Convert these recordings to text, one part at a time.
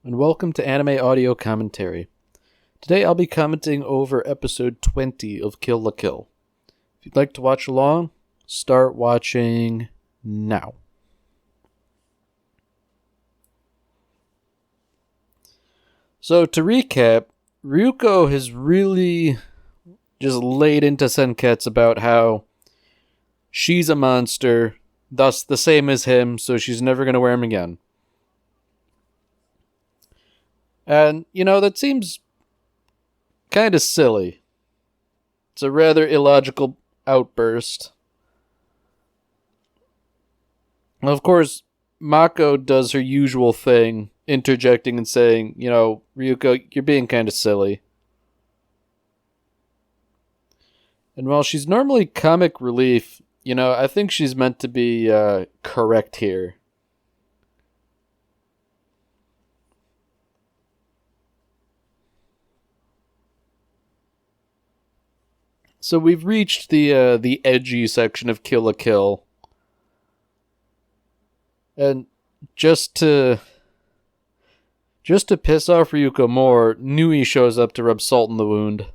and welcome to Anime Audio Commentary. Today I'll be commenting over episode 20 of Kill la Kill. If you'd like to watch along, start watching now. So to recap, Ryuko has really just laid into Senketsu about how she's a monster, thus the same as him, so she's never going to wear him again. And, that seems kind of silly. It's a rather illogical outburst. Well, of course, Mako does her usual thing, interjecting and saying, Ryuko, you're being kind of silly. And while she's normally comic relief, I think she's meant to be correct here. So we've reached the edgy section of Kill la Kill. And just to piss off Ryuko more, Nui shows up to rub salt in the wound.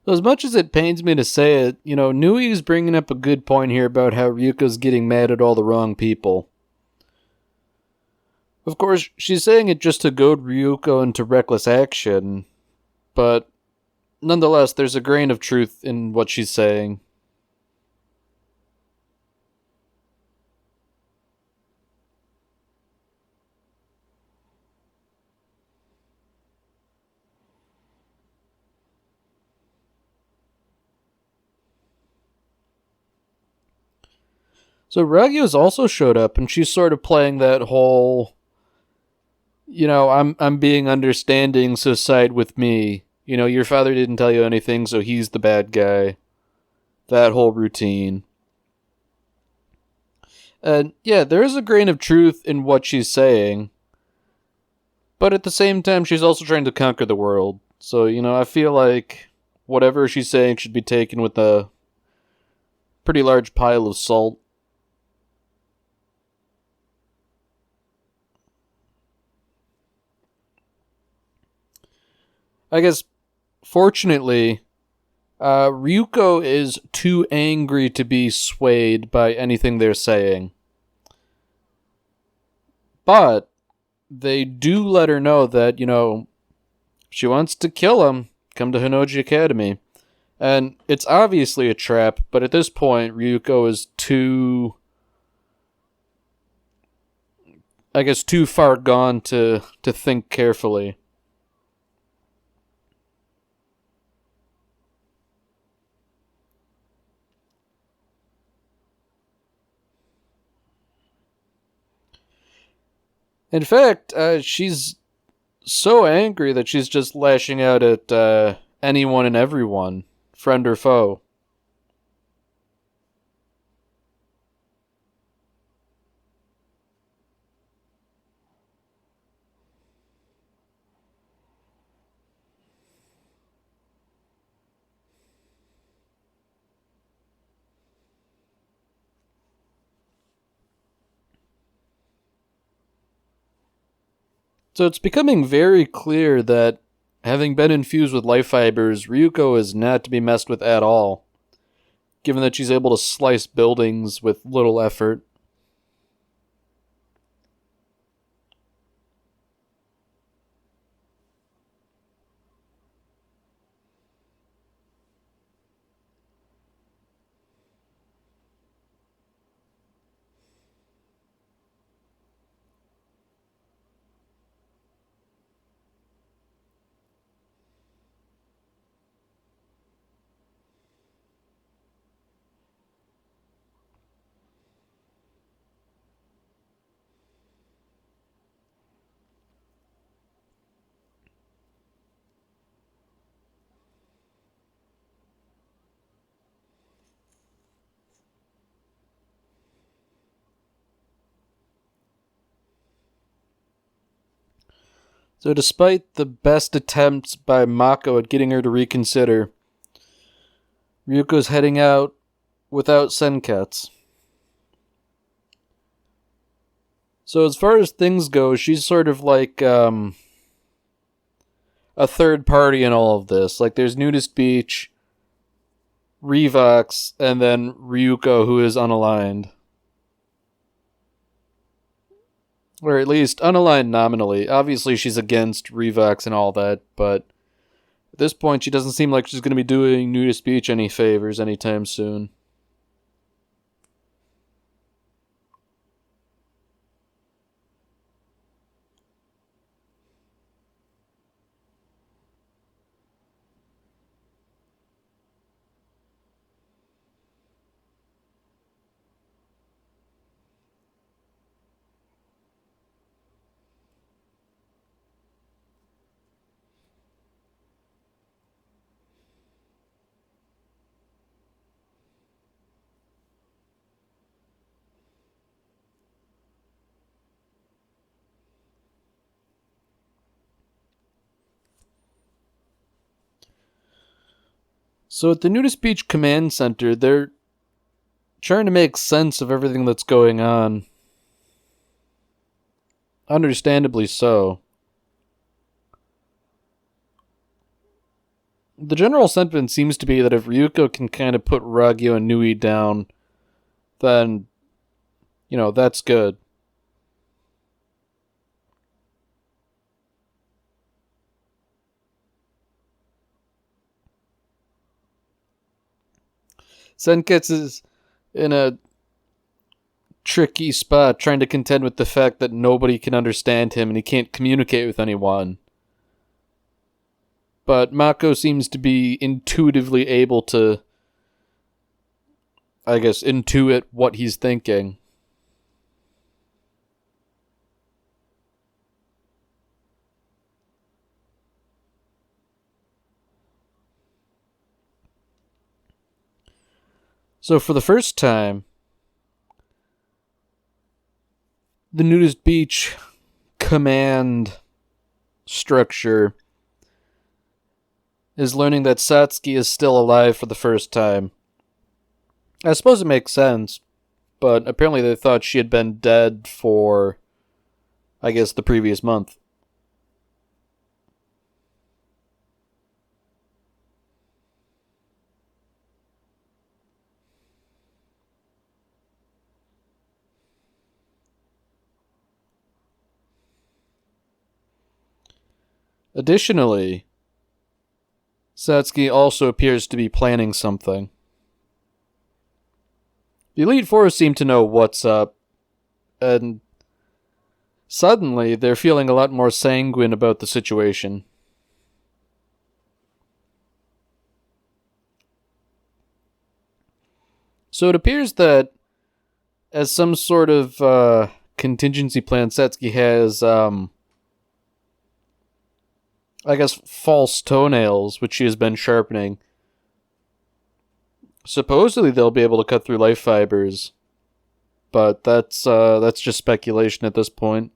As much as it pains me to say it, Nui is bringing up a good point here about how Ryuko's getting mad at all the wrong people. Of course, she's saying it just to goad Ryuko into reckless action, but nonetheless, there's a grain of truth in what she's saying. So Ragyo's also showed up, and she's sort of playing that whole, I'm being understanding, so side with me. Your father didn't tell you anything, so he's the bad guy. That whole routine. And yeah, there is a grain of truth in what she's saying. But at the same time, she's also trying to conquer the world. So, I feel like whatever she's saying should be taken with a pretty large pile of salt. I guess, fortunately, Ryuko is too angry to be swayed by anything they're saying. But they do let her know that, she wants to kill him, come to Honnouji Academy. And it's obviously a trap, but at this point, Ryuko is too far gone to think carefully. In fact, she's so angry that she's just lashing out at anyone and everyone, friend or foe. So it's becoming very clear that, having been infused with life fibers, Ryuko is not to be messed with at all, given that she's able to slice buildings with little effort. So despite the best attempts by Mako at getting her to reconsider, Ryuko's heading out without Senketsu. So as far as things go, she's sort of like a third party in all of this. Like, there's Nudist Beach, Revox, and then Ryuko, who is unaligned. Or at least unaligned nominally. Obviously, she's against Revox and all that, but at this point, she doesn't seem like she's going to be doing Nudist Beach any favors anytime soon. So at the Nudist Beach Command Center, they're trying to make sense of everything that's going on. Understandably so. The general sentiment seems to be that if Ryuko can kind of put Ragyo and Nui down, then, that's good. Senketsu is in a tricky spot trying to contend with the fact that nobody can understand him and he can't communicate with anyone. But Mako seems to be intuitively able to, I guess, intuit what he's thinking. So for the first time, the Nudist Beach command structure is learning that Satsuki is still alive for the first time. I suppose it makes sense, but apparently they thought she had been dead for, I guess, the previous month. Additionally, Satsuki also appears to be planning something. The Elite Four seem to know what's up, and suddenly they're feeling a lot more sanguine about the situation. So it appears that, as some sort of contingency plan, Satsuki has I guess, false toenails, which she has been sharpening. Supposedly they'll be able to cut through life fibers, but that's just speculation at this point.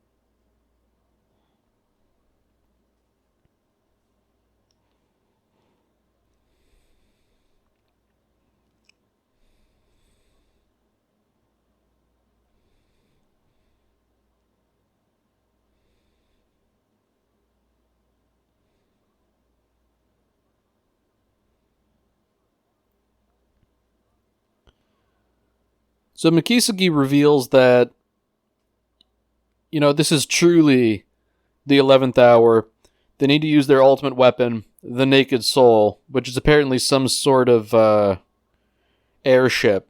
So Mikisugi reveals that, this is truly the 11th hour. They need to use their ultimate weapon, the Naked Soul, which is apparently some sort of airship.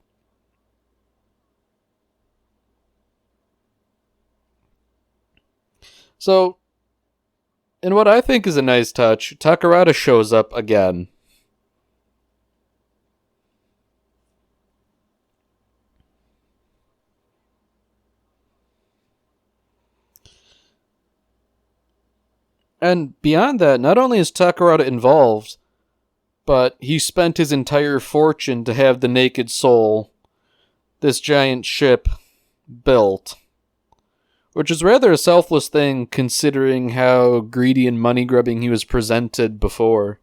So, in what I think is a nice touch, Takarada shows up again. And beyond that, not only is Takarada involved, but he spent his entire fortune to have the Naked Soul, this giant ship, built. Which is rather a selfless thing considering how greedy and money-grubbing he was presented before.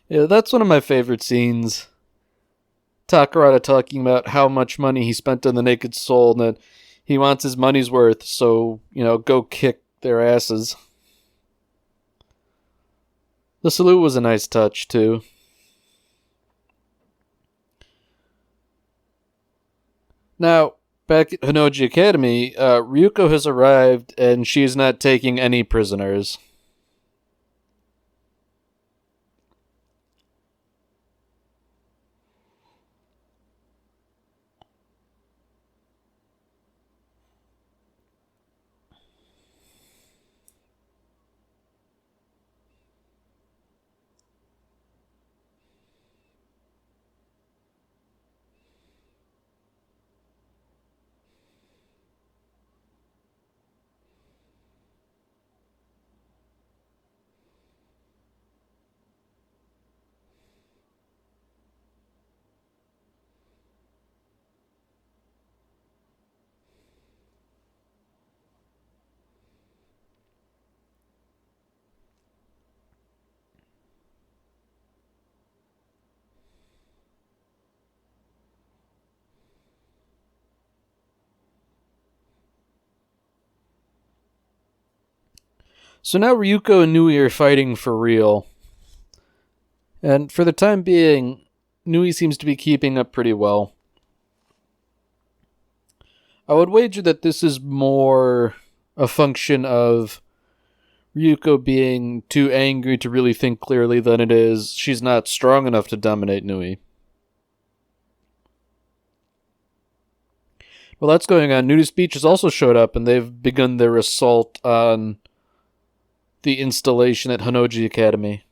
Yeah, that's one of my favorite scenes. Takarada talking about how much money he spent on the Naked Soul and that he wants his money's worth, so, go kick their asses. The salute was a nice touch, too. Now, back at Honnouji Academy, Ryuko has arrived and she is not taking any prisoners. So now Ryuko and Nui are fighting for real. And for the time being, Nui seems to be keeping up pretty well. I would wager that this is more a function of Ryuko being too angry to really think clearly than it is she's not strong enough to dominate Nui. Well, that's going on. Nudist Beach has also showed up, and they've begun their assault on the installation at Honnouji Academy.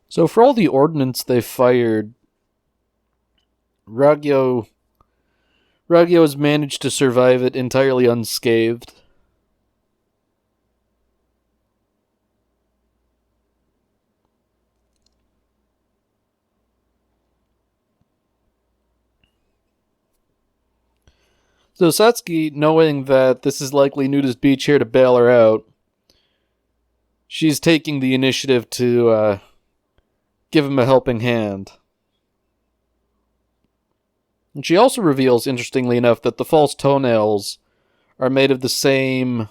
So for all the ordnance they fired, Ragyo has managed to survive it entirely unscathed. So Satsuki, knowing that this is likely Nudist Beach here to bail her out, she's taking the initiative to give him a helping hand. And she also reveals, interestingly enough, that the false toenails are made of the same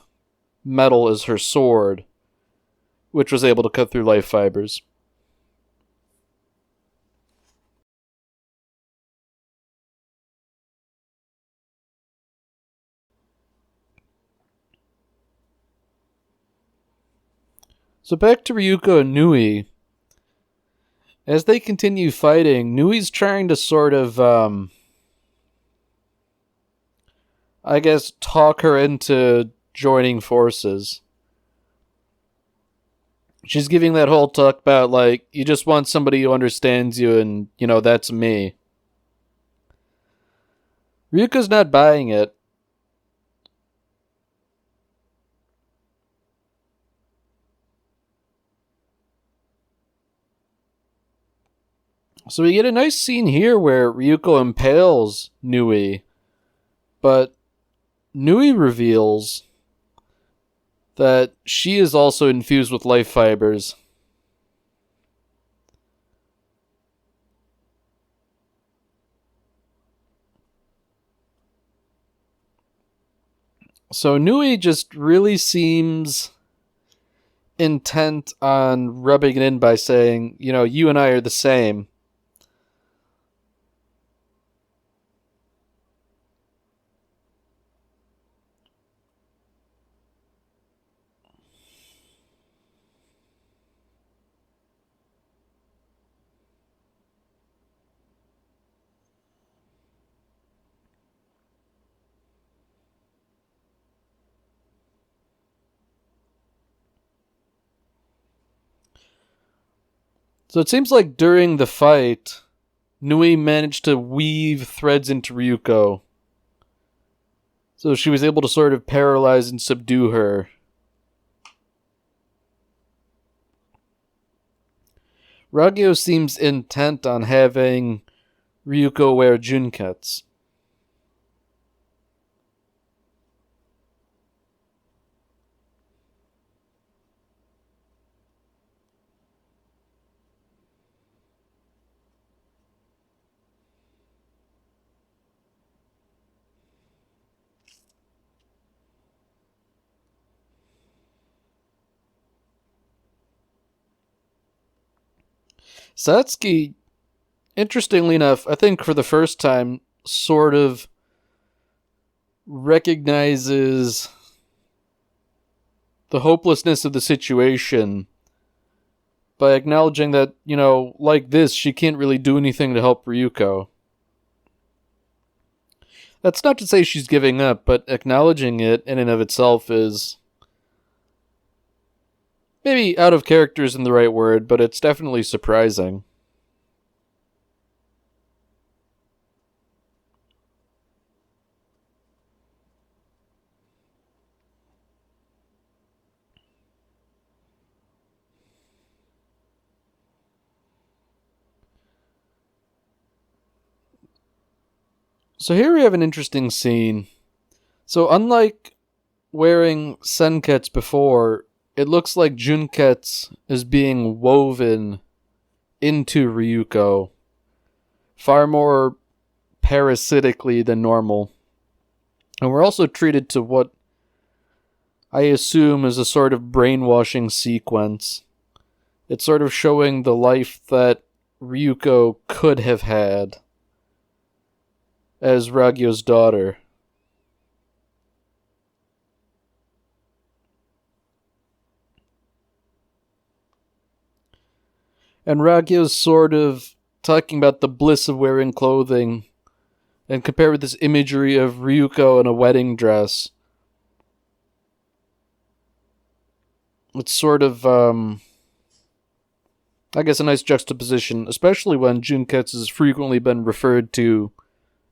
metal as her sword, which was able to cut through life fibers. So back to Ryuko and Nui. As they continue fighting, Nui's trying to sort of, I guess, talk her into joining forces. She's giving that whole talk about, like, you just want somebody who understands you, and, that's me. Ryuko's not buying it. So we get a nice scene here where Ryuko impales Nui, but Nui reveals that she is also infused with life fibers. So Nui just really seems intent on rubbing it in by saying, you and I are the same. So it seems like during the fight, Nui managed to weave threads into Ryuko. So she was able to sort of paralyze and subdue her. Ragyo seems intent on having Ryuko wear junkets. Satsuki, interestingly enough, I think for the first time, sort of recognizes the hopelessness of the situation by acknowledging that, like this, she can't really do anything to help Ryuko. That's not to say she's giving up, but acknowledging it in and of itself is maybe out of character isn't the right word, but it's definitely surprising. So here we have an interesting scene. So unlike wearing senkets before, it looks like junkets is being woven into Ryuko far more parasitically than normal. And we're also treated to what I assume is a sort of brainwashing sequence. It's sort of showing the life that Ryuko could have had as Ragyo's daughter. And Ragyo's sort of talking about the bliss of wearing clothing and compare with this imagery of Ryuko in a wedding dress. It's sort of, I guess, a nice juxtaposition, especially when Junketsu has frequently been referred to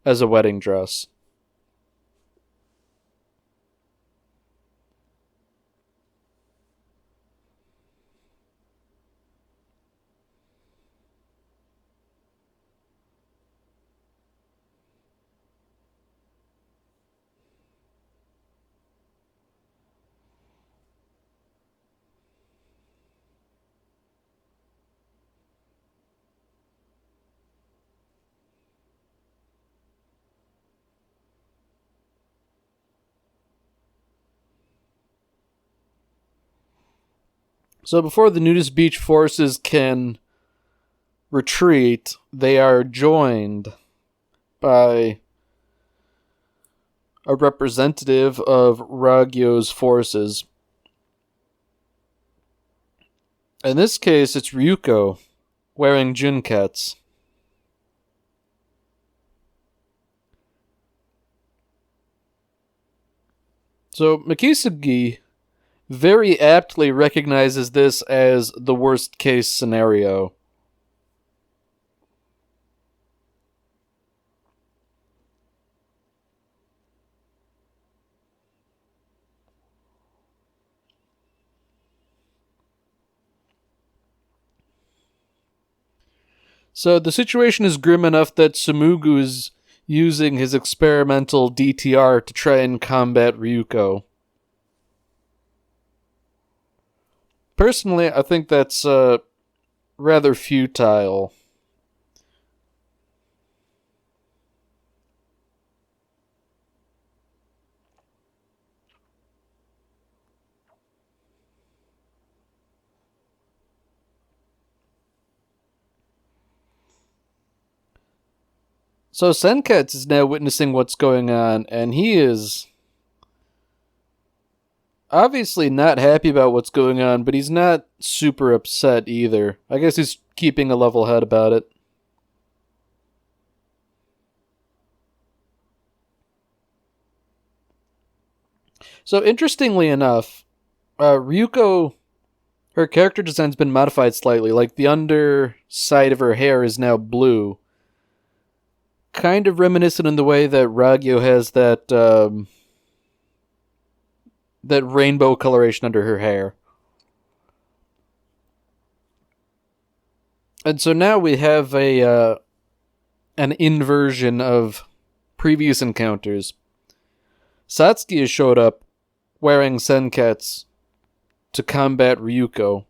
as a wedding dress. So before the nudist beach forces can retreat, they are joined by a representative of Ragyo's forces. In this case, it's Ryuko, wearing Junketsu. So Mikisugi very aptly recognizes this as the worst case scenario. So the situation is grim enough that Tsumugu is using his experimental DTR to try and combat Ryuko. Personally, I think that's rather futile. So Senketsu is now witnessing what's going on, and he is obviously not happy about what's going on, but he's not super upset either. I guess he's keeping a level head about it. So interestingly enough, Ryuko, her character design's been modified slightly. Like the underside of her hair is now blue. Kind of reminiscent in the way that Ragyo has that that rainbow coloration under her hair. And so now we have an inversion of previous encounters. Satsuki has showed up wearing Senketsu to combat Ryuko.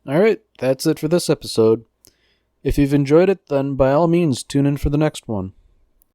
Alright, that's it for this episode. If you've enjoyed it, then by all means tune in for the next one.